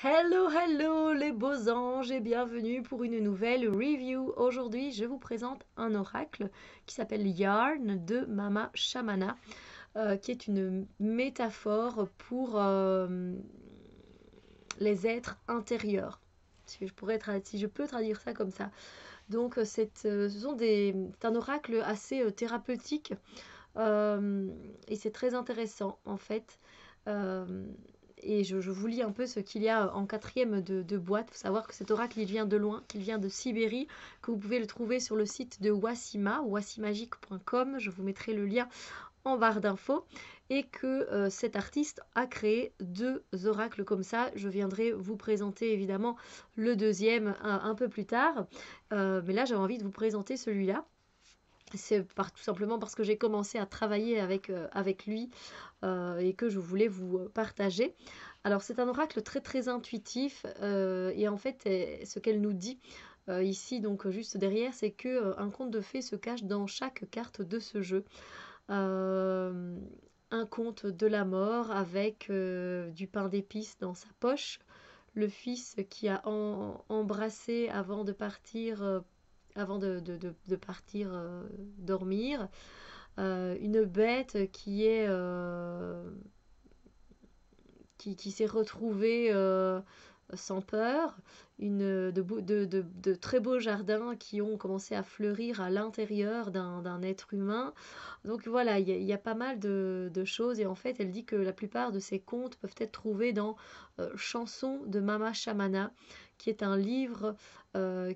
Hello, hello les beaux anges et bienvenue pour une nouvelle review. Aujourd'hui, je vous présente un oracle qui s'appelle Yarn de Mama Shamana, qui est une métaphore pour les êtres intérieurs. Si je peux traduire ça comme ça. Donc, c'est un oracle assez thérapeutique et c'est très intéressant en fait. Euh, et je vous lis un peu ce qu'il y a en quatrième de boîte. Il faut savoir que cet oracle, il vient de loin, qu'il vient de Sibérie, que vous pouvez le trouver sur le site de Wassima, wassimagique.com. Je vous mettrai le lien en barre d'infos. Et que cet artiste a créé deux oracles comme ça. Je viendrai vous présenter évidemment le deuxième un peu plus tard. Mais là, j'avais envie de vous présenter celui-là. Tout simplement parce que j'ai commencé à travailler avec lui et que je voulais vous partager. Alors c'est un oracle très très intuitif et en fait ce qu'elle nous dit ici donc juste derrière c'est que un conte de fées se cache dans chaque carte de ce jeu. Euh, un conte de la mort avec du pain d'épices dans sa poche, le fils qui a embrassé avant de partir avant de partir dormir, une bête qui s'est retrouvée sans peur, de très beaux jardins qui ont commencé à fleurir à l'intérieur d'un être humain. Donc voilà, il y a pas mal de choses et en fait elle dit que la plupart de ces contes peuvent être trouvés dans Chansons de Mama Shamana, qui est un livre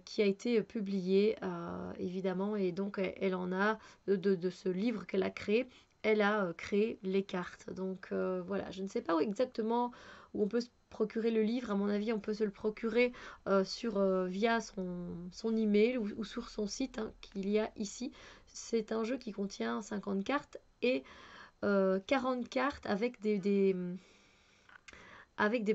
qui a été publié évidemment et donc elle en a de ce livre qu'elle a créé. Elle a créé les cartes. Donc voilà, je ne sais pas où exactement où on peut se procurer le livre. À mon avis, on peut se le procurer via son email ou sur son site qu'il y a ici. C'est un jeu qui contient 50 cartes et 40 cartes avec des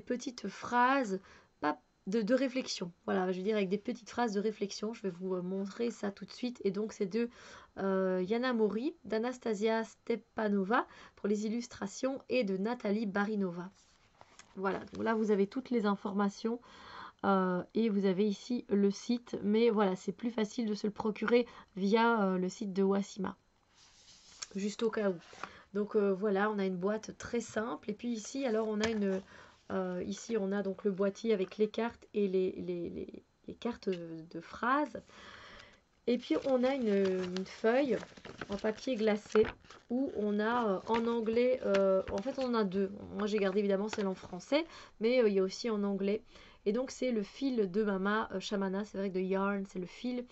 petites phrases pas de réflexion. Voilà, je veux dire avec des petites phrases de réflexion. Je vais vous montrer ça tout de suite. Et donc, c'est de Yana Mori, d'Anastasia Stepanova pour les illustrations et de Nathalie Barinova. Voilà, donc là vous avez toutes les informations et vous avez ici le site, mais voilà, c'est plus facile de se le procurer via le site de Wassima, juste au cas où. Donc voilà, on a une boîte très simple, et puis ici, alors ici on a donc le boîtier avec les cartes et les cartes de phrases. Et puis on a une feuille en papier glacé où on a en anglais, en fait on en a deux. Moi j'ai gardé évidemment celle en français, mais il y a aussi en anglais. Et donc c'est le fil de Mama Shamana, c'est vrai que de Yarn c'est le fil,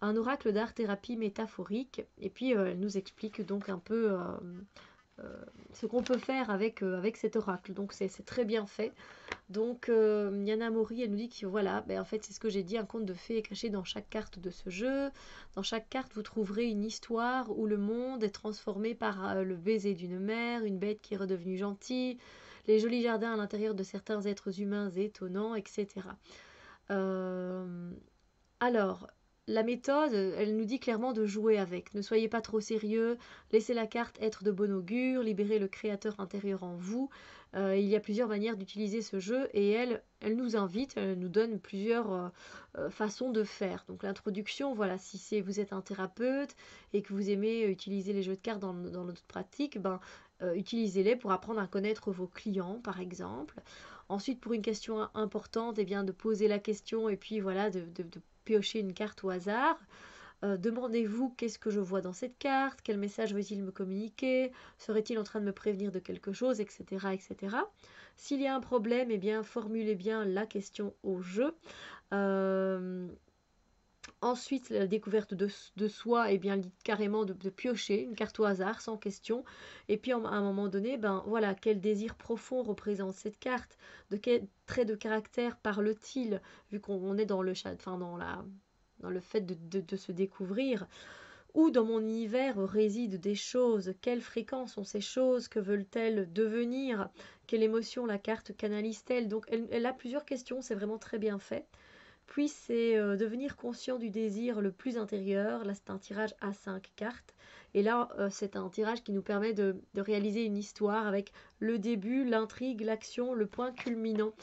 un oracle d'art-thérapie métaphorique. Et puis elle nous explique donc un peu euh, ce qu'on peut faire avec cet oracle. Donc c'est très bien fait. Donc, Yana Mori, elle nous dit que voilà, ben, en fait, c'est ce que j'ai dit, un conte de fées est caché dans chaque carte de ce jeu. Dans chaque carte, vous trouverez une histoire où le monde est transformé par le baiser d'une mère, une bête qui est redevenue gentille, les jolis jardins à l'intérieur de certains êtres humains étonnants, etc. Euh, alors, la méthode, elle nous dit clairement de jouer avec. Ne soyez pas trop sérieux, laissez la carte être de bon augure, libérez le créateur intérieur en vous. Il y a plusieurs manières d'utiliser ce jeu et elle nous invite, elle nous donne plusieurs façons de faire. Donc l'introduction, voilà, si vous êtes un thérapeute et que vous aimez utiliser les jeux de cartes dans notre pratique, ben, utilisez-les pour apprendre à connaître vos clients, par exemple. Ensuite, pour une question importante, eh bien, de poser la question et puis voilà, de piocher une carte au hasard. Demandez-vous qu'est-ce que je vois dans cette carte, quel message veut-il me communiquer, serait-il en train de me prévenir de quelque chose, etc. etc. S'il y a un problème, eh bien, formulez bien la question au jeu. Euh, Ensuite, la découverte de soi, eh bien, carrément de piocher une carte au hasard, sans question. Et puis, à un moment donné, ben voilà, quel désir profond représente cette carte? De quel trait de caractère parle-t-il? Vu qu'on est dans le chat, enfin, dans le fait de se découvrir. Où dans mon univers résident des choses? Quelle fréquence sont ces choses? Que veulent-elles devenir? Quelle émotion la carte canalise-t-elle? Donc, elle a plusieurs questions, c'est vraiment très bien fait. Puis c'est devenir conscient du désir le plus intérieur. Là, c'est un tirage à 5 cartes. Et là, c'est un tirage qui nous permet de réaliser une histoire avec le début, l'intrigue, l'action, le point culminant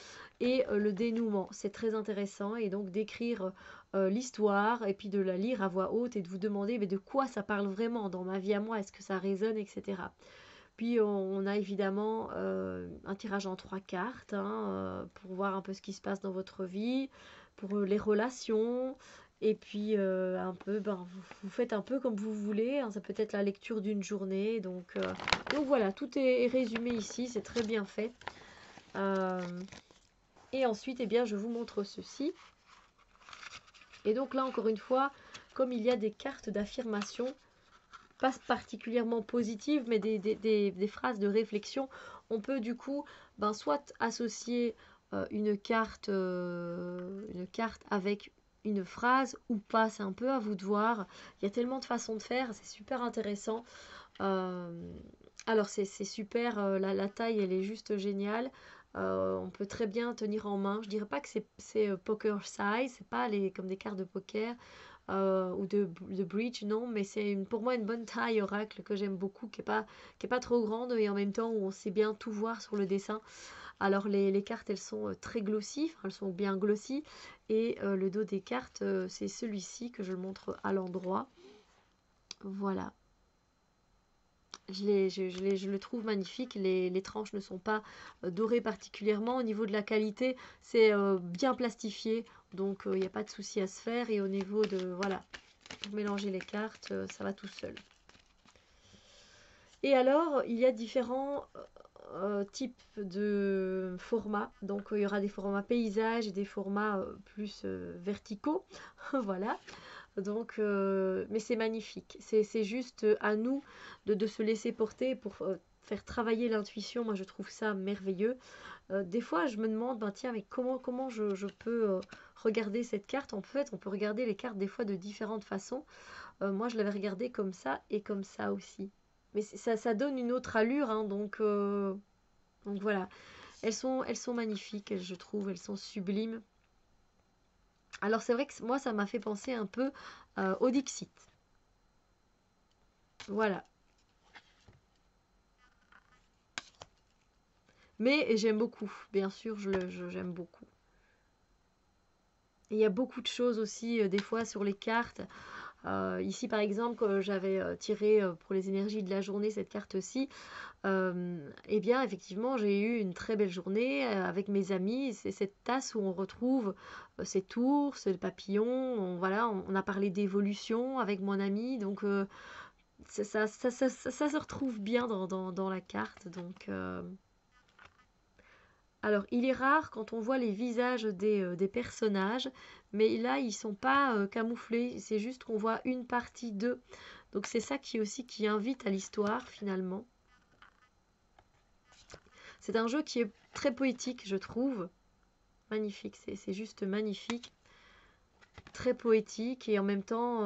et le dénouement. C'est très intéressant et donc d'écrire l'histoire et puis de la lire à voix haute et de vous demander mais de quoi ça parle vraiment dans ma vie à moi, est-ce que ça résonne, etc. Puis on a évidemment un tirage en 3 cartes hein, pour voir un peu ce qui se passe dans votre vie, pour les relations. Et puis un peu, vous faites un peu comme vous voulez, hein, ça peut être la lecture d'une journée. Donc voilà, tout est résumé ici, c'est très bien fait. Euh, et ensuite, eh bien, je vous montre ceci. Et donc là, encore une fois, comme il y a des cartes d'affirmation, pas particulièrement positives, mais des phrases de réflexion, on peut du coup soit associer une carte avec une phrase ou pas, c'est un peu à vous de voir. Il y a tellement de façons de faire, c'est super intéressant. Euh, alors c'est super, la taille elle est juste géniale. On peut très bien tenir en main. Je dirais pas que c'est poker size, c'est pas comme des cartes de poker ou de bridge, non, mais c'est pour moi une bonne taille oracle que j'aime beaucoup, qui est pas trop grande et en même temps où on sait bien tout voir sur le dessin. Alors les cartes elles sont très glossy, elles sont bien glossy et le dos des cartes c'est celui-ci que je le montre à l'endroit. Voilà. Je le trouve magnifique. Les tranches ne sont pas dorées particulièrement. Au niveau de la qualité, c'est bien plastifié. Donc, il n'y a pas de souci à se faire. Et au niveau de... Voilà, pour mélanger les cartes, ça va tout seul. Et alors, il y a différents types de formats. Donc, il y aura des formats paysages et des formats plus verticaux. Voilà. Donc, mais c'est magnifique. C'est juste à nous de se laisser porter pour faire travailler l'intuition. Moi, je trouve ça merveilleux. Des fois, je me demande, ben, tiens, mais comment je peux regarder cette carte? En fait, on peut regarder les cartes des fois de différentes façons. Moi, je l'avais regardée comme ça et comme ça aussi. Mais ça donne une autre allure, hein, donc voilà. Elles sont magnifiques, je trouve. Elles sont sublimes. Alors, c'est vrai que moi, ça m'a fait penser un peu au Dixit. Voilà. Mais j'aime beaucoup, bien sûr, j'aime beaucoup. Et il y a beaucoup de choses aussi, des fois, sur les cartes. Ici, par exemple, quand j'avais tiré pour les énergies de la journée cette carte-ci, eh bien, effectivement, j'ai eu une très belle journée avec mes amis. C'est cette tasse où on retrouve ces tours, ce papillon. Voilà, on a parlé d'évolution avec mon ami. Donc, ça se retrouve bien dans la carte. Donc, alors, il est rare quand on voit les visages des personnages, mais là, ils sont pas camouflés, c'est juste qu'on voit une partie d'eux. Donc, c'est ça qui invite à l'histoire, finalement. C'est un jeu qui est très poétique, je trouve. Magnifique, c'est juste magnifique. Très poétique, et en même temps,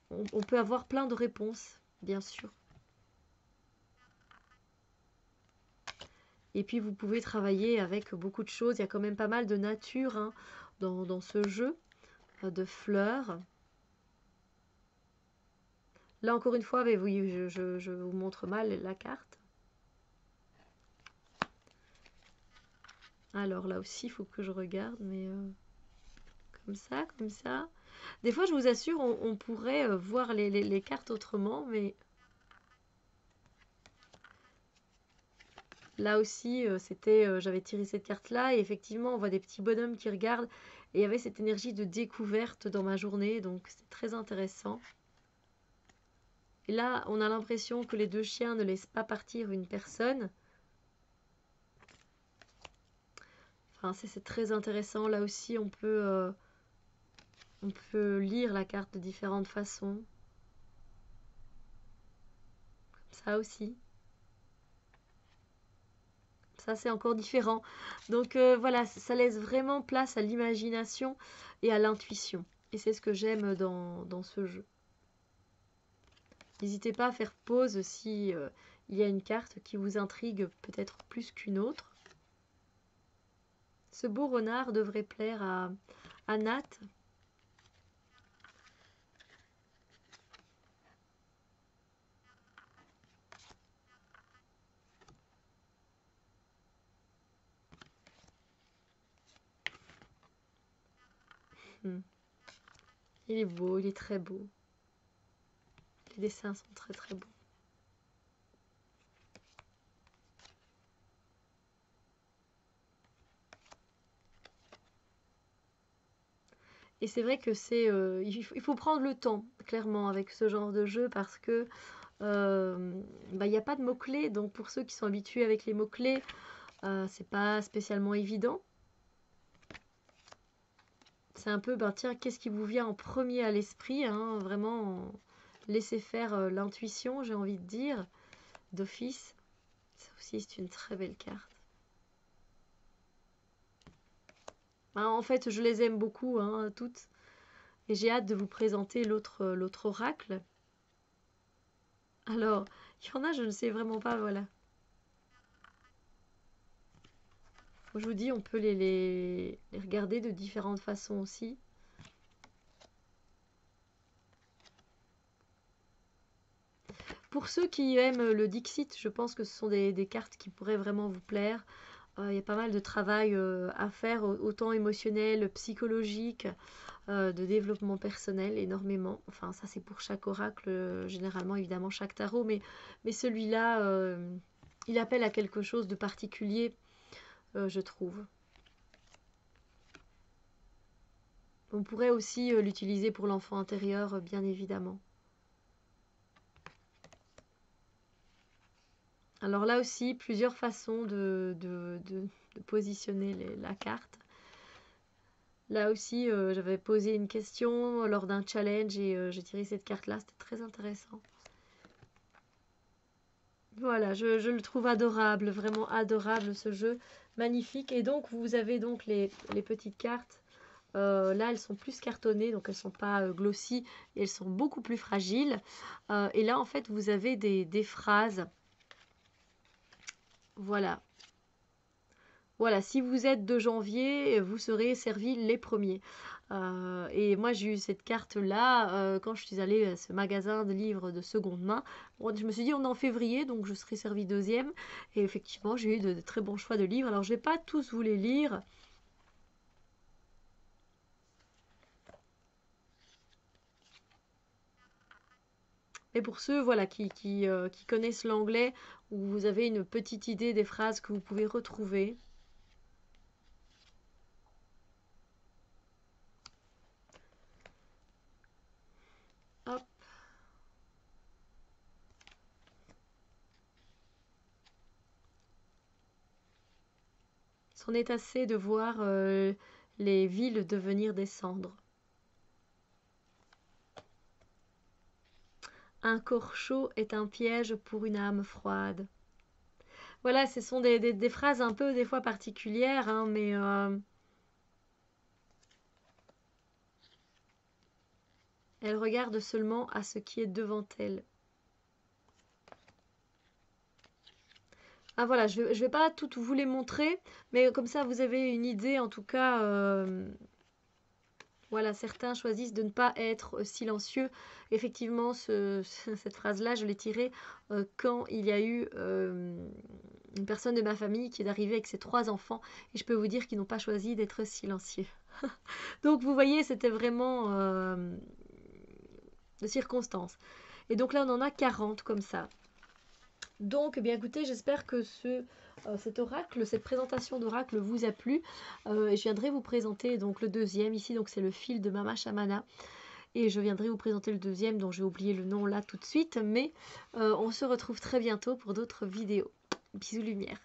on peut avoir plein de réponses, bien sûr. Et puis, vous pouvez travailler avec beaucoup de choses. Il y a quand même pas mal de nature hein, dans ce jeu, de fleurs. Là, encore une fois, mais oui, je vous montre mal la carte. Alors là aussi, il faut que je regarde, mais comme ça, comme ça. Des fois, je vous assure, on pourrait voir les cartes autrement, mais là aussi, j'avais tiré cette carte-là, et effectivement, on voit des petits bonhommes qui regardent, et il y avait cette énergie de découverte dans ma journée, donc c'est très intéressant. Et là, on a l'impression que les deux chiens ne laissent pas partir une personne. Enfin, c'est très intéressant. Là aussi, on peut lire la carte de différentes façons. Ça aussi. Ça, c'est encore différent. Donc voilà, ça laisse vraiment place à l'imagination et à l'intuition. Et c'est ce que j'aime dans ce jeu. N'hésitez pas à faire pause si il y a une carte qui vous intrigue peut-être plus qu'une autre. Ce beau renard devrait plaire à Nat. Il est beau, il est très beau. Les dessins sont très très beaux. Et c'est vrai que il faut prendre le temps, clairement, avec ce genre de jeu parce que il n'y a pas de mots-clés. Donc pour ceux qui sont habitués avec les mots-clés, c'est pas spécialement évident. C'est un peu, tiens, qu'est-ce qui vous vient en premier à l'esprit, hein, vraiment, laissez faire l'intuition, j'ai envie de dire, d'office. Ça aussi, c'est une très belle carte. En fait, je les aime beaucoup, hein, toutes. Et j'ai hâte de vous présenter l'autre oracle. Alors, il y en a, je ne sais vraiment pas, voilà. Je vous dis, on peut les regarder de différentes façons aussi. Pour ceux qui aiment le Dixit, je pense que ce sont des cartes qui pourraient vraiment vous plaire. Il y a pas mal de travail à faire, autant émotionnel, psychologique, de développement personnel, énormément. Enfin, ça c'est pour chaque oracle, généralement évidemment chaque tarot, mais celui-là, il appelle à quelque chose de particulier, je trouve. On pourrait aussi l'utiliser pour l'enfant intérieur, bien évidemment. Alors là aussi, plusieurs façons de positionner la carte. Là aussi, j'avais posé une question lors d'un challenge et j'ai tiré cette carte-là. C'était très intéressant. Voilà, je le trouve adorable, vraiment adorable ce jeu. Magnifique. Et donc, vous avez donc les petites cartes. Là, elles sont plus cartonnées, donc elles ne sont pas glossy. Et elles sont beaucoup plus fragiles. Et là, en fait, vous avez des phrases. Voilà. Voilà, si vous êtes de janvier, vous serez servi les premiers. Et moi, j'ai eu cette carte-là quand je suis allée à ce magasin de livres de seconde main. Bon, je me suis dit, on est en février, donc je serai servi deuxième. Et effectivement, j'ai eu de très bons choix de livres. Alors, je ne vais pas tous vous les lire. Mais pour ceux voilà, qui connaissent l'anglais, où vous avez une petite idée des phrases que vous pouvez retrouver. Hop. C'en est assez de voir les villes devenir des cendres. Un corps chaud est un piège pour une âme froide. Voilà, ce sont des phrases un peu des fois particulières, hein, mais elle regarde seulement à ce qui est devant elle. Ah voilà, je vais pas toutes vous les montrer, mais comme ça vous avez une idée en tout cas. Voilà, certains choisissent de ne pas être silencieux. Effectivement, cette phrase-là, je l'ai tirée quand il y a eu une personne de ma famille qui est arrivée avec ses 3 enfants. Et je peux vous dire qu'ils n'ont pas choisi d'être silencieux. Donc vous voyez, c'était vraiment de circonstances. Et donc là, on en a 40 comme ça. Donc, eh bien écoutez, j'espère que cet oracle, cette présentation d'oracle vous a plu. Et je viendrai vous présenter donc le deuxième ici. Donc c'est le fil de Mama Shamana. Et je viendrai vous présenter le deuxième dont j'ai oublié le nom là tout de suite. Mais on se retrouve très bientôt pour d'autres vidéos. Bisous lumière.